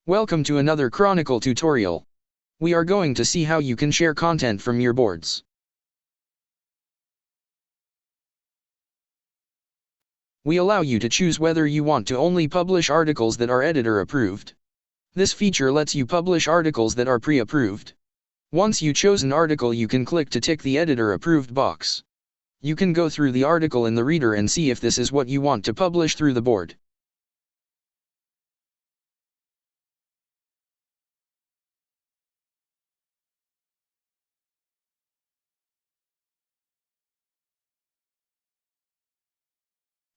Welcome to another Cronycle tutorial. We are going to see how you can share content from your boards. We allow you to choose whether you want to only publish articles that are editor approved. This feature lets you publish articles that are pre-approved. Once you choose an article, you can click to tick the editor approved box. You can go through the article in the reader and see if this is what you want to publish through the board.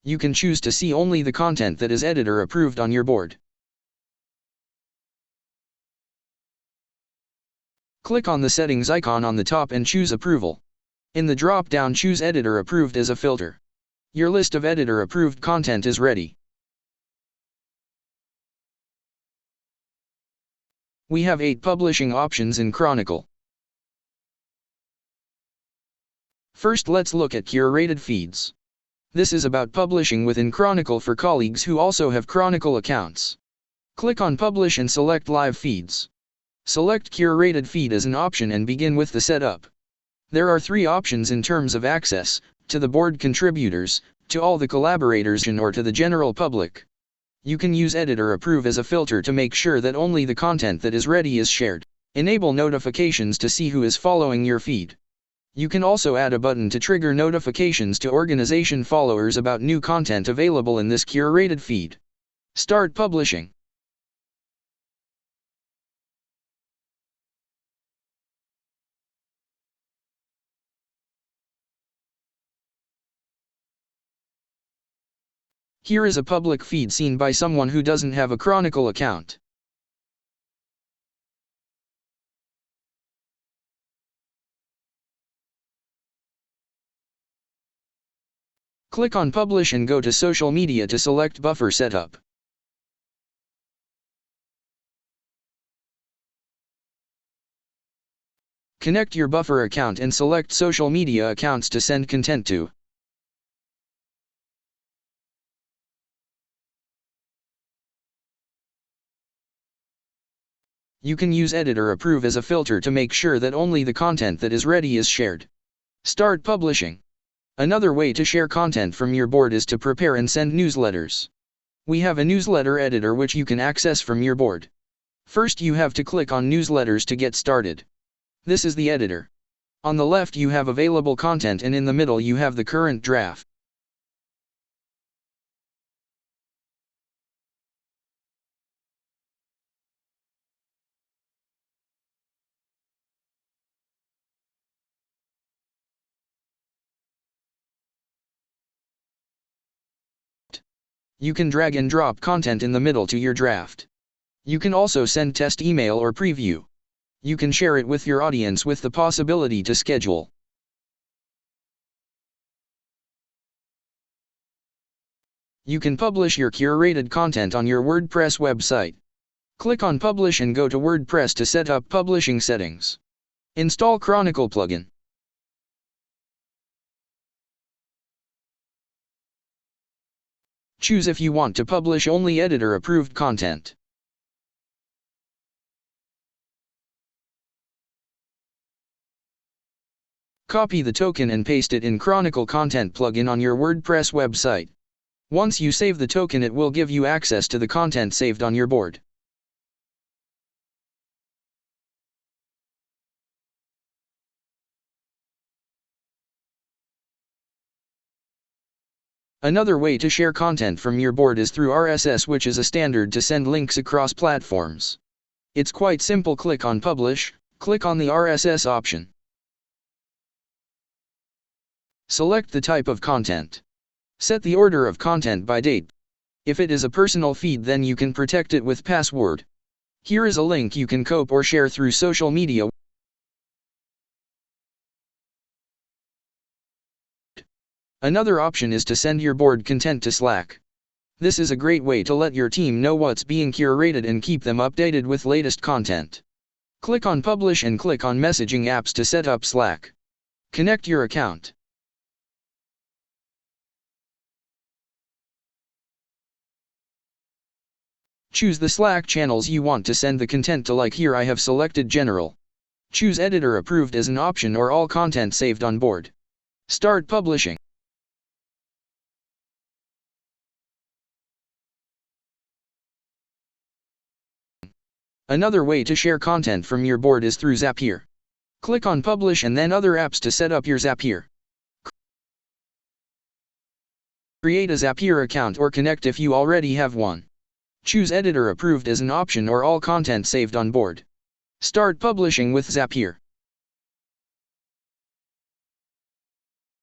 You can choose to see only the content that is editor approved on your board. Click on the settings icon on the top and choose approval. In the drop-down, choose editor approved as a filter. Your list of editor approved content is ready. We have 8 publishing options in Cronycle. First, let's look at curated feeds. This is about publishing within Cronycle for colleagues who also have Cronycle accounts. Click on Publish and select Live Feeds. Select Curated Feed as an option and begin with the setup. There are 3 options in terms of access: to the board contributors, to all the collaborators, or to the general public. You can use Editor Approve as a filter to make sure that only the content that is ready is shared. Enable notifications to see who is following your feed. You can also add a button to trigger notifications to organization followers about new content available in this curated feed. Start publishing. Here is a public feed seen by someone who doesn't have a Cronycle account. Click on Publish and go to Social Media to select Buffer Setup. Connect your Buffer account and select Social Media accounts to send content to. You can use Editor Approve as a filter to make sure that only the content that is ready is shared. Start publishing. Another way to share content from your board is to prepare and send newsletters. We have a newsletter editor which you can access from your board. First, you have to click on Newsletters to get started. This is the editor. On the left you have available content and in the middle you have the current draft. You can drag and drop content in the middle to your draft. You can also send test email or preview. You can share it with your audience with the possibility to schedule. You can publish your curated content on your WordPress website. Click on Publish and go to WordPress to set up publishing settings. Install Cronycle plugin. Choose if you want to publish only editor-approved content. Copy the token and paste it in Cronycle Content plugin on your WordPress website. Once you save the token, it will give you access to the content saved on your board. Another way to share content from your board is through RSS, which is a standard to send links across platforms. It's quite simple. Click on Publish, click on the RSS option. Select the type of content. Set the order of content by date. If it is a personal feed, then you can protect it with password. Here is a link you can copy or share through social media. Another option is to send your board content to Slack. This is a great way to let your team know what's being curated and keep them updated with latest content. Click on Publish and click on Messaging Apps to set up Slack. Connect your account. Choose the Slack channels you want to send the content to, like here I have selected General. Choose Editor Approved as an option or all content saved on board. Start publishing. Another way to share content from your board is through Zapier. Click on Publish and then Other Apps to set up your Zapier. Create a Zapier account or connect if you already have one. Choose Editor Approved as an option or all content saved on board. Start publishing with Zapier.